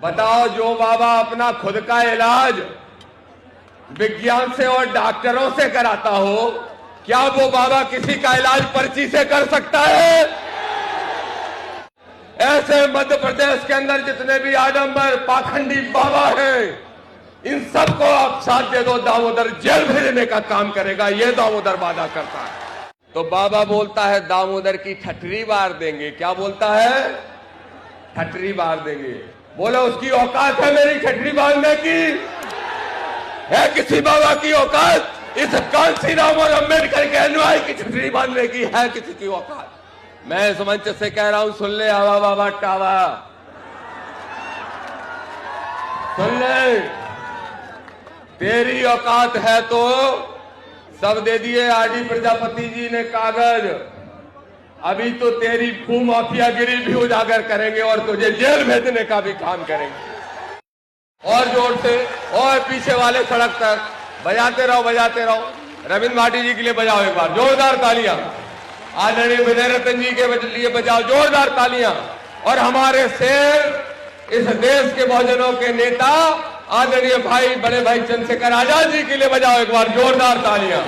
बताओ, जो बाबा अपना खुद का इलाज विज्ञान से और डॉक्टरों से कराता हो, क्या वो बाबा किसी का इलाज पर्ची से कर सकता है? ऐसे मध्य प्रदेश के अंदर जितने भी आडंबर पाखंडी बाबा हैं, इन सबको आप साथ दे दो, दामोदर जेल भेजने का काम करेगा, ये दामोदर वादा करता है। तो बाबा बोलता है दामोदर की ठठरी बार देंगे। क्या बोलता है? ठठरी बार देंगे। बोलो, उसकी औकात है मेरी ठठरी बांधने की? है किसी बाबा की औकात इस कांसीराम और अम्बेडकर के अनुयायी की ठठरी बांधने की? है किसी की औकात? मैं इस मंच से कह रहा हूं, सुन ले आवा बाबा टावा, सुन ले। तेरी औकात है तो सब दे दिए आरडी प्रजापति जी ने कागज, अभी तो तेरी भूमाफियागिरी भी उजागर करेंगे और तुझे जेल भेजने का भी काम करेंगे। और जोर से, और पीछे वाले सड़क तक बजाते रहो, बजाते रहो। रविंद्र भाटी जी के लिए बजाओ एक बार जोरदार तालियां। आदरणीय विजय रतन जी के लिए बजाओ जोरदार तालियां। और हमारे शेर, इस देश के बहुजनों के नेता आदरणीय भाई, बड़े भाई चंद्रशेखर आजाद जी के लिए बजाओ एक बार जोरदार तालियां।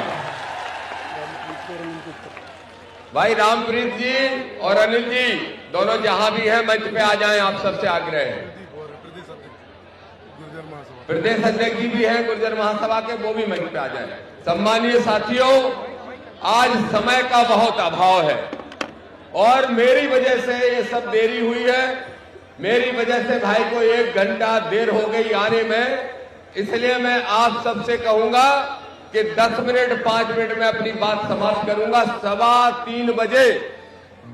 भाई रामप्रीत जी और अनिल जी दोनों जहां भी हैं मंच पे आ जाएं, आप सबसे आग्रह है। प्रदेश अध्यक्ष जी भी हैं गुर्जर महासभा के, वो भी मंच पे आ जाएं। सम्मानीय साथियों, आज समय का बहुत अभाव है और मेरी वजह से ये सब देरी हुई है। मेरी वजह से भाई को 1 घंटा देर हो गई आने में, इसलिए मैं आप सबसे कहूंगा कि 10 मिनट 5 मिनट में अपनी बात समाप्त करूंगा। 2:15 बजे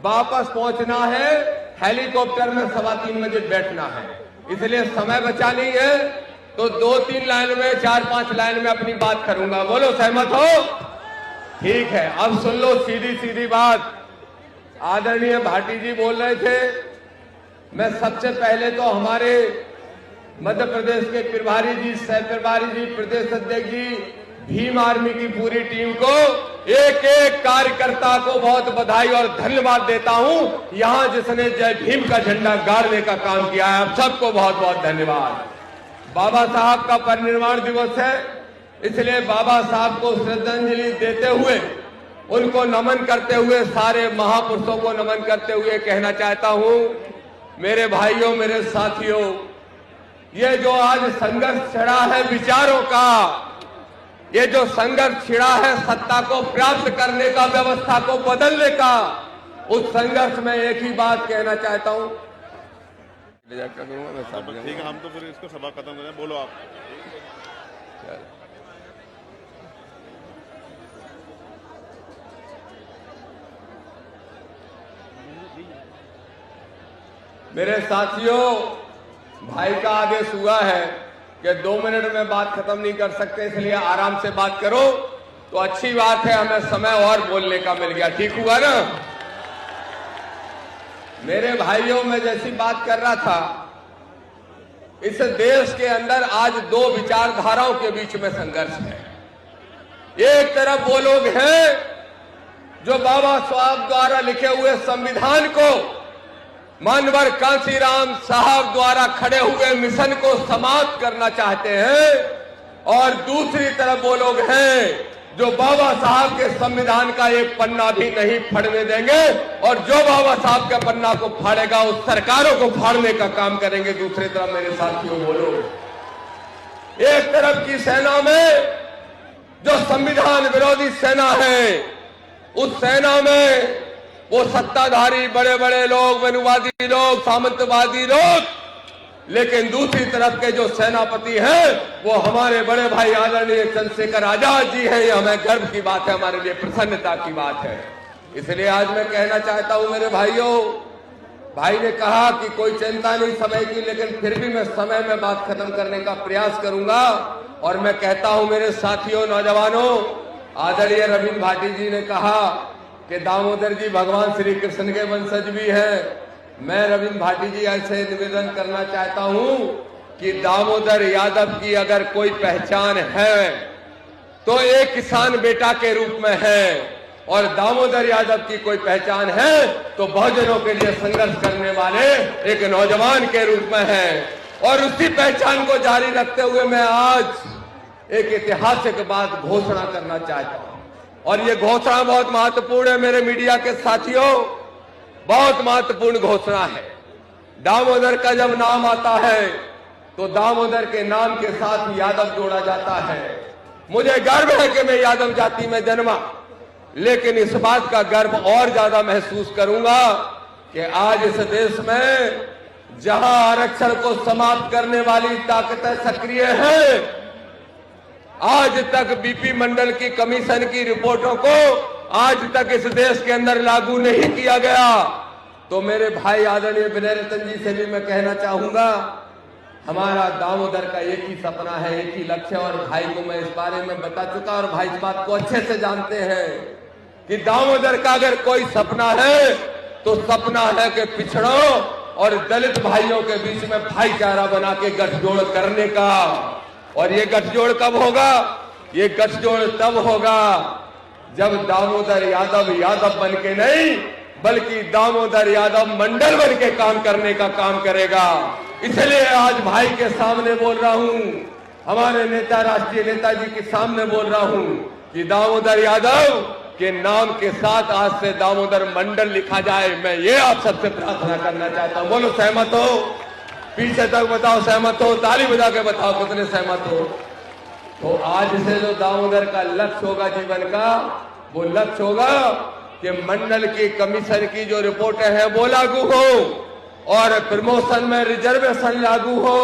वापस पहुंचना है, हेलीकॉप्टर में 3:15 बजे बैठना है, इसलिए समय बचा नहीं है। तो 2-3 लाइन में, 4-5 लाइन में अपनी बात करूंगा। बोलो, सहमत हो? ठीक है, अब सुन लो सीधी सीधी बात। आदरणीय भाटी जी बोल रहे थे, मैं सबसे पहले तो हमारे मध्य प्रदेश के प्रभारी जी, सह प्रभारी जी, प्रदेश अध्यक्ष जी, भीम आर्मी की पूरी टीम को, एक एक कार्यकर्ता को बहुत बधाई और धन्यवाद देता हूं। यहां जिसने जय भीम का झंडा गाड़ने का काम किया है, आप सबको बहुत बहुत धन्यवाद। बाबा साहब का परिनिर्वाण दिवस है, इसलिए बाबा साहब को श्रद्धांजलि देते हुए, उनको नमन करते हुए, सारे महापुरुषों को नमन करते हुए कहना चाहता हूं, मेरे भाइयों, मेरे साथियों, ये जो आज संघर्ष छिड़ा है विचारों का, ये जो संघर्ष छिड़ा है सत्ता को प्राप्त करने का, व्यवस्था को बदलने का, उस संघर्ष में एक ही बात कहना चाहता हूं। ठीक है, हम तो फिर इसको सभा खत्म करें। बोलो आप। मेरे साथियों, भाई का आदेश हुआ है कि 2 मिनट में बात खत्म नहीं कर सकते, इसलिए आराम से बात करो। तो अच्छी बात है, हमें समय और बोलने का मिल गया। ठीक हुआ ना? मेरे भाइयों, मैं जैसी बात कर रहा था, इस देश के अंदर आज 2 विचारधाराओं के बीच में संघर्ष है। एक तरफ वो लोग हैं जो बाबा साहब द्वारा लिखे हुए संविधान को, मानवर कांसीराम साहब द्वारा खड़े हुए मिशन को समाप्त करना चाहते हैं, और दूसरी तरफ वो लोग हैं जो बाबा साहब के संविधान का एक पन्ना भी नहीं फाड़ने देंगे, और जो बाबा साहब के पन्ना को फाड़ेगा उस सरकारों को फाड़ने का काम करेंगे। दूसरी तरफ मेरे साथियों, बोलो, एक तरफ की सेना में जो संविधान विरोधी सेना है, उस सेना में वो सत्ताधारी बड़े बड़े लोग, मनुवादी लोग, सामंतवादी लोग, लेकिन दूसरी तरफ के जो सेनापति हैं वो हमारे बड़े भाई आदरणीय चंद्रशेखर आजाद जी हैं। ये हमें गर्व की बात है, हमारे लिए प्रसन्नता की बात है। इसलिए आज मैं कहना चाहता हूं मेरे भाइयों, भाई ने कहा कि कोई चिंता नहीं समय की, लेकिन फिर भी मैं समय में बात खत्म करने का प्रयास करूंगा। और मैं कहता हूं मेरे साथियों, नौजवानों, आदरणीय रविंद्र भाटी जी ने कहा कि दामोदर जी भगवान श्री कृष्ण के वंशज भी हैं। मैं रविंद्र भाटी जी ऐसे निवेदन करना चाहता हूं कि दामोदर यादव की अगर कोई पहचान है तो एक किसान बेटा के रूप में है, और दामोदर यादव की कोई पहचान है तो बहुजनों के लिए संघर्ष करने वाले एक नौजवान के रूप में है। और उसी पहचान को जारी रखते हुए मैं आज एक ऐतिहासिक बात घोषणा करना चाहता हूं, और ये घोषणा बहुत महत्वपूर्ण है मेरे मीडिया के साथियों, बहुत महत्वपूर्ण घोषणा है। दामोदर का जब नाम आता है तो दामोदर के नाम के साथ यादव जोड़ा जाता है। मुझे गर्व है कि मैं यादव जाति में जन्मा, लेकिन इस बात का गर्व और ज्यादा महसूस करूंगा कि आज इस देश में जहां आरक्षण को समाप्त करने वाली ताकतें सक्रिय हैं, आज तक बीपी मंडल की कमीशन की रिपोर्टों को आज तक इस देश के अंदर लागू नहीं किया गया। तो मेरे भाई आदरणीय विनय रतन जी से भी मैं कहना चाहूंगा, हमारा दामोदर का एक ही सपना है, एक ही लक्ष्य है, और भाई को मैं इस बारे में बता चुका और भाई इस बात को अच्छे से जानते हैं कि दामोदर का अगर कोई सपना है तो सपना है कि पिछड़ों और दलित भाइयों के बीच में भाईचारा बना के गठजोड़ करने का। और ये गठजोड़ कब होगा? ये गठजोड़ तब होगा जब दामोदर यादव बन के नहीं, बल्कि दामोदर यादव मंडल बन के काम करने का काम करेगा। इसलिए आज भाई के सामने बोल रहा हूं, हमारे नेता राष्ट्रीय नेताजी के सामने बोल रहा हूं कि दामोदर यादव के नाम के साथ आज से दामोदर मंडल लिखा जाए। मैं ये आप सबसे प्रार्थना करना चाहता हूं। बोलो सहमत हो? पीछे तक बताओ सहमत हो, ताली बजा के बताओ कितने सहमत हो। तो आज से जो दामोदर का लक्ष्य होगा जीवन का, वो लक्ष्य होगा कि मंडल की कमीशन की जो रिपोर्टें हैं वो लागू हो, और प्रमोशन में रिजर्वेशन लागू हो,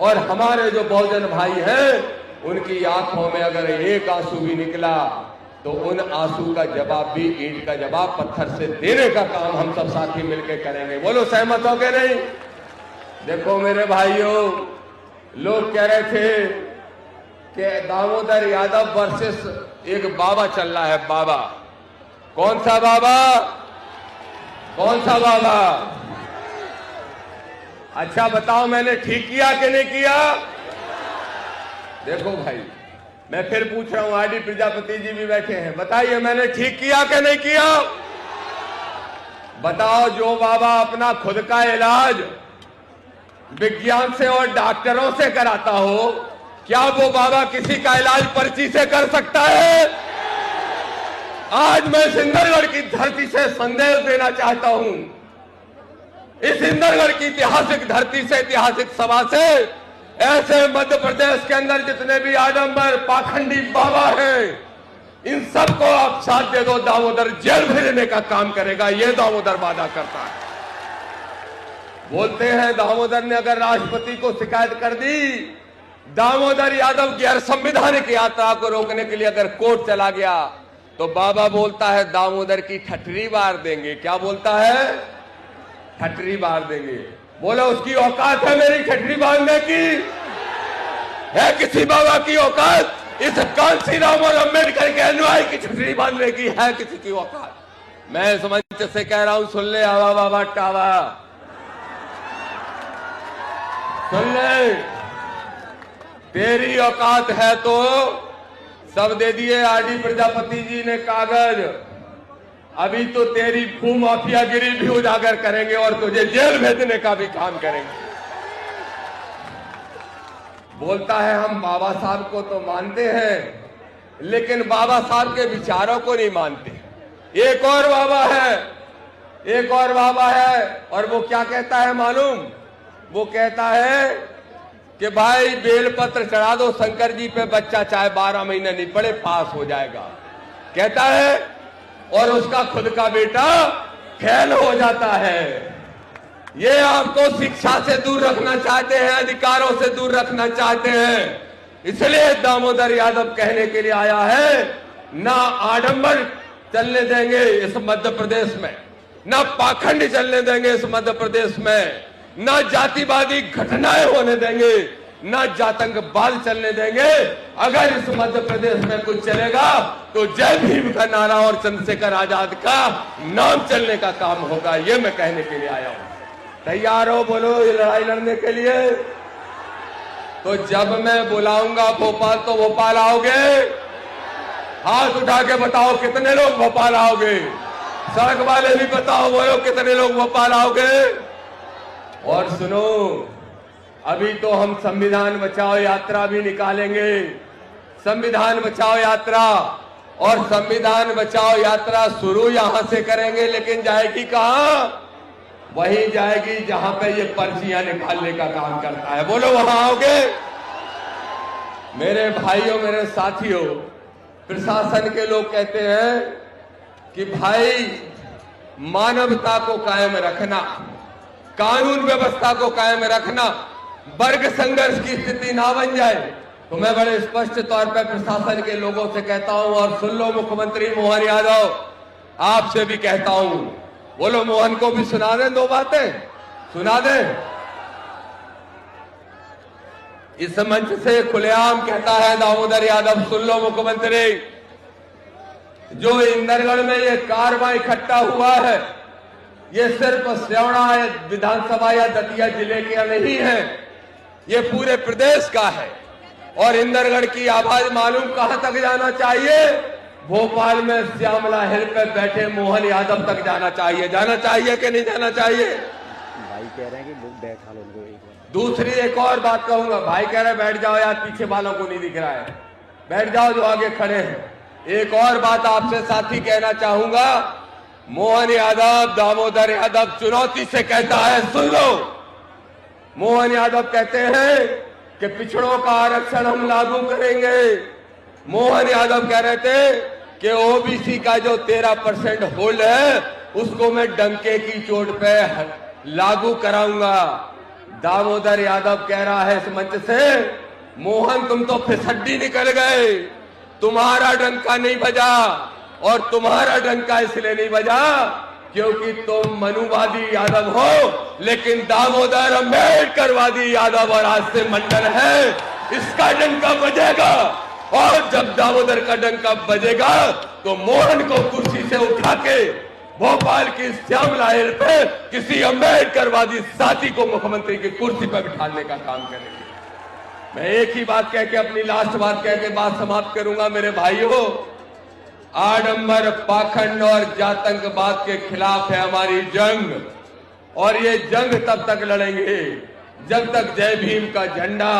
और हमारे जो बहुजन भाई हैं उनकी आंखों में अगर एक आंसू भी निकला तो उन आंसू का जवाब भी ईंट का जवाब पत्थर से देने का काम हम सब साथी मिलकर करेंगे। बोलो सहमत हो के नहीं? देखो मेरे भाइयों, लोग कह रहे थे कि दामोदर यादव वर्सेस एक बाबा चल रहा है। बाबा कौन सा बाबा? कौन सा बाबा? अच्छा बताओ मैंने ठीक किया कि नहीं किया? देखो भाई, मैं फिर पूछ रहा हूं, आरडी प्रजापति जी भी बैठे हैं, बताइए मैंने ठीक किया कि नहीं किया? बताओ, जो बाबा अपना खुद का इलाज विज्ञान से और डॉक्टरों से कराता हो, क्या वो बाबा किसी का इलाज पर्ची से कर सकता है? आज मैं सिंदरगढ़ की धरती से संदेश देना चाहता हूं, इस सिंदरगढ़ की ऐतिहासिक धरती से, ऐतिहासिक सभा से, ऐसे मध्य प्रदेश के अंदर जितने भी आडंबर पाखंडी बाबा हैं, इन सबको आप साथ दे दो, दामोदर जेल भेजने का काम करेगा। ये दामोदर वादा करता है। बोलते हैं दामोदर ने अगर राष्ट्रपति को शिकायत कर दी, दामोदर यादव गैर संवैधानिक यात्रा को रोकने के लिए अगर कोर्ट चला गया, तो बाबा बोलता है दामोदर की ठठरी बार देंगे। क्या बोलता है? ठठरी बार देंगे। बोलो उसकी औकात है मेरी ठठरी बांधने की? है किसी बाबा की औकात इस कांशीराम और अम्बेडकर के अनुयायी की ठठरी बांधने की? है किसी की औकात? मैं इस मंच से कह रहा हूं, सुन ले आवा बाबा टावा, सुन ले, तेरी औकात है तो सब दे दिए आरडी प्रजापति जी ने कागज, अभी तो तेरी भू माफियागिरी भी उजागर करेंगे और तुझे जेल भेजने का भी काम करेंगे। बोलता है हम बाबा साहब को तो मानते हैं, लेकिन बाबा साहब के विचारों को नहीं मानते। एक और बाबा है, एक और बाबा है, और वो क्या कहता है मालूम? वो कहता है कि भाई बेलपत्र चढ़ा दो शंकर जी पे, बच्चा चाहे 12 महीने नहीं पड़े पास हो जाएगा, कहता है, और उसका खुद का बेटा फेल हो जाता है। ये आपको शिक्षा से दूर रखना चाहते हैं, अधिकारों से दूर रखना चाहते हैं। इसलिए दामोदर यादव कहने के लिए आया है, ना आडंबर चलने देंगे इस मध्य प्रदेश में, ना पाखंड चलने देंगे इस मध्य प्रदेश में, ना जातिवादी घटनाएं होने देंगे, ना जातंकवाद चलने देंगे। अगर इस मध्य प्रदेश में कुछ चलेगा तो जय भीम का नारा और चंद्रशेखर आजाद का नाम चलने का काम होगा। ये मैं कहने के लिए आया हूं। तैयार हो? बोलो ये लड़ाई लड़ने के लिए? तो जब मैं बुलाऊंगा भोपाल तो भोपाल आओगे? हाथ उठा के बताओ कितने लोग भोपाल आओगे? सड़क वाले भी बताओ, बोलो कितने लोग भोपाल आओगे? और सुनो, अभी तो हम संविधान बचाओ यात्रा भी निकालेंगे। संविधान बचाओ यात्रा, और संविधान बचाओ यात्रा शुरू यहां से करेंगे, लेकिन जाएगी कहां? वहीं जाएगी जहां पे ये पर्चियां निकालने का काम करता है। बोलो वहां आओगे? मेरे भाइयों, मेरे साथियों, प्रशासन के लोग कहते हैं कि भाई मानवता को कायम रखना, कानून व्यवस्था को कायम रखना, वर्ग संघर्ष की स्थिति ना बन जाए। तो मैं बड़े स्पष्ट तौर पर प्रशासन के लोगों से कहता हूं, और सुन लो मुख्यमंत्री मोहन यादव, आपसे भी कहता हूं, बोलो मोहन को भी सुना दें, दो बातें सुना दें। इस मंच से खुलेआम कहता है दामोदर यादव, सुन लो मुख्यमंत्री, जो इंदरगढ़ में ये कार्रवाई इकट्ठा हुआ है, ये सिर्फ स्यावड़ा विधानसभा या दतिया जिले के नहीं है, ये पूरे प्रदेश का है। और इंदरगढ़ की आवाज मालूम कहां तक जाना चाहिए? भोपाल में श्यामला हिल पे बैठे मोहन यादव तक जाना चाहिए। जाना चाहिए कि नहीं जाना चाहिए? भाई कह रहे हैं कि लोग बैठा लो उनको एक बार। दूसरी एक और बात कहूंगा, भाई कह रहे बैठ जाओ यार, पीछे वालों को नहीं दिख रहा है, बैठ जाओ जो आगे खड़े हैं। एक और बात आपसे साथी कहना चाहूंगा, मोहन यादव, दामोदर यादव चुनौती से कहता है, सुन लो, मोहन यादव कहते हैं कि पिछड़ों का आरक्षण हम लागू करेंगे। मोहन यादव कह रहे थे कि ओबीसी का जो 13% होल्ड है उसको मैं डंके की चोट पे लागू कराऊंगा। दामोदर यादव कह रहा है इस मंच से, मोहन तुम तो फिसड्डी निकल गए, तुम्हारा डंका नहीं बजा। और तुम्हारा डंका इसलिए नहीं बजा क्योंकि तुम मनुवादी यादव हो, लेकिन दामोदर अम्बेडकरवादी यादव और आज से मंडल है, इसका डंका बजेगा। और जब दामोदर का डंका बजेगा तो मोहन को कुर्सी से उठा के भोपाल की श्यामला हिल पे किसी अम्बेडकरवादी साथी को मुख्यमंत्री की कुर्सी पर बिठाने का काम करेंगे। मैं एक ही बात कह के, अपनी लास्ट बात कह के बात समाप्त करूंगा। मेरे भाइयों, आडंबर, पाखंड और जातंकवाद के खिलाफ है हमारी जंग, और ये जंग तब तक लड़ेंगे जब तक जय भीम का झंडा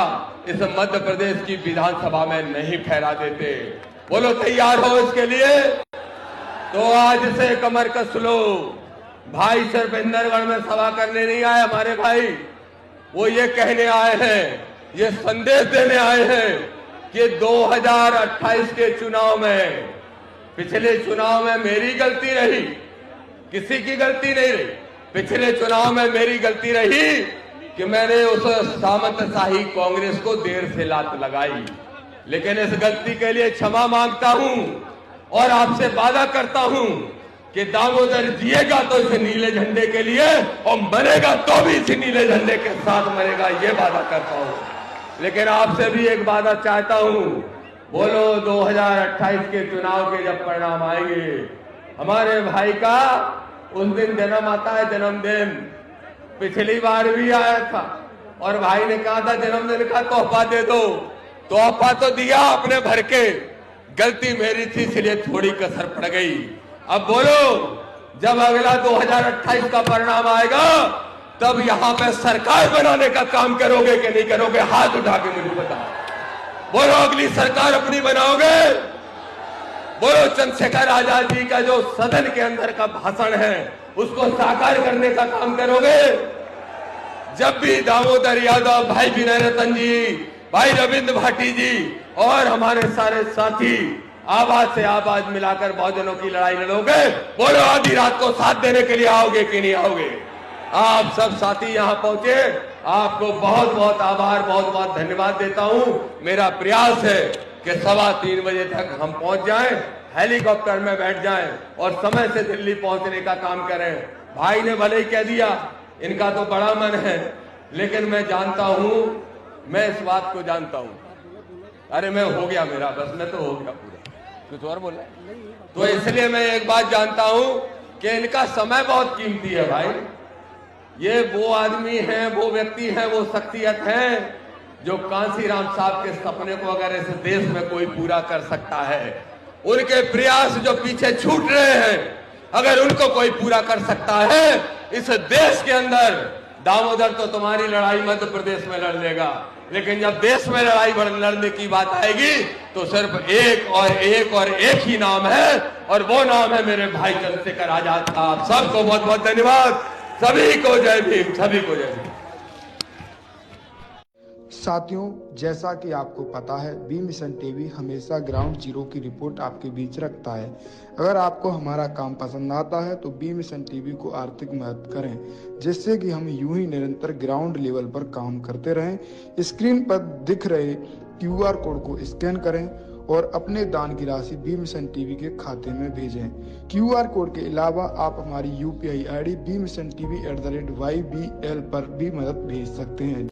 इस मध्य प्रदेश की विधानसभा में नहीं फहरा देते। बोलो तैयार हो इसके लिए? तो आज से कमर कस लो। भाई सिर्फ इंदरगढ़ में सभा करने नहीं आए हमारे भाई, वो ये कहने आए हैं, ये संदेश देने आए हैं कि 2028 के चुनाव में, पिछले चुनाव में मेरी गलती रही, किसी की गलती नहीं रही, पिछले चुनाव में मेरी गलती रही कि मैंने उस सामंतशाही कांग्रेस को देर से लात लगाई। लेकिन इस गलती के लिए क्षमा मांगता हूं और आपसे वादा करता हूं कि दामोदर जिएगा तो इस नीले झंडे के लिए, और मरेगा तो भी इसी नीले झंडे के साथ मरेगा, ये वादा करता हूं। लेकिन आपसे भी एक वादा चाहता हूं, बोलो 2028 के चुनाव के जब परिणाम आएंगे, हमारे भाई का उस दिन जन्म आता है, जन्मदिन पिछली बार भी आया था और भाई ने कहा था जन्मदिन का तोहफा दे दो, तोहफा तो दिया अपने भर के, गलती मेरी थी इसलिए थोड़ी कसर पड़ गई। अब बोलो, जब अगला 2028 का परिणाम आएगा तब यहां पे सरकार बनाने का काम करोगे कि नहीं करोगे? हाथ उठा के मुझे बताओ। बोलो, अगली सरकार अपनी बनाओगे? बोलो, चंद्रशेखर आजाद जी का जो सदन के अंदर का भाषण है उसको साकार करने का काम करोगे? जब भी दामोदर यादव, भाई विनय रतन जी, भाई रविंद्र भाटी जी और हमारे सारे साथी आवाज से आवाज मिलाकर बहुजनों की लड़ाई लड़ोगे, बोलो आधी रात को साथ देने के लिए आओगे कि नहीं आओगे? आप सब साथी यहां पहुंचे, आपको बहुत बहुत आभार, बहुत बहुत धन्यवाद देता हूं। मेरा प्रयास है कि 3:15 बजे तक हम पहुंच जाएं, हेलीकॉप्टर में बैठ जाएं और समय से दिल्ली पहुंचने का काम करें। भाई ने भले ही कह दिया, इनका तो बड़ा मन है, लेकिन मैं जानता हूं, मैं इस बात को जानता हूं। अरे मैं हो गया, मेरा बस मैं तो हो गया पूरा, कुछ और बोला? तो इसलिए मैं एक बात जानता हूं कि इनका समय बहुत कीमती है भाई। ये वो आदमी हैं, वो व्यक्ति हैं, वो शख्सियत हैं जो कांसीराम साहब के सपने को अगर इस देश में कोई पूरा कर सकता है, उनके प्रयास जो पीछे छूट रहे हैं, अगर उनको कोई पूरा कर सकता है, इस देश के अंदर दामोदर तो तुम्हारी लड़ाई मध्य प्रदेश में लड़ लेगा, लेकिन जब देश में लड़ाई लड़ने की बात आएगी तो सिर्फ एक और एक ही नाम है, और वो नाम है मेरे भाई चंद्रशेखर आजाद साहब। सबको बहुत बहुत धन्यवाद। सभी को जय भीम, सभी को जय भीम। साथियों, जैसा कि आपको पता है, बी मिशन टीवी हमेशा ग्राउंड जीरो की रिपोर्ट आपके बीच रखता है। अगर आपको हमारा काम पसंद आता है तो बी मिशन टीवी को आर्थिक मदद करें, जिससे कि हम यूं ही निरंतर ग्राउंड लेवल पर काम करते रहें। स्क्रीन पर दिख रहे QR कोड को स्कैन करें और अपने दान की राशि बी मिशन टीवी के खाते में भेजें। QR कोड के अलावा आप हमारी UPI ID bmissiontv@ybl पर भी मदद भेज सकते हैं।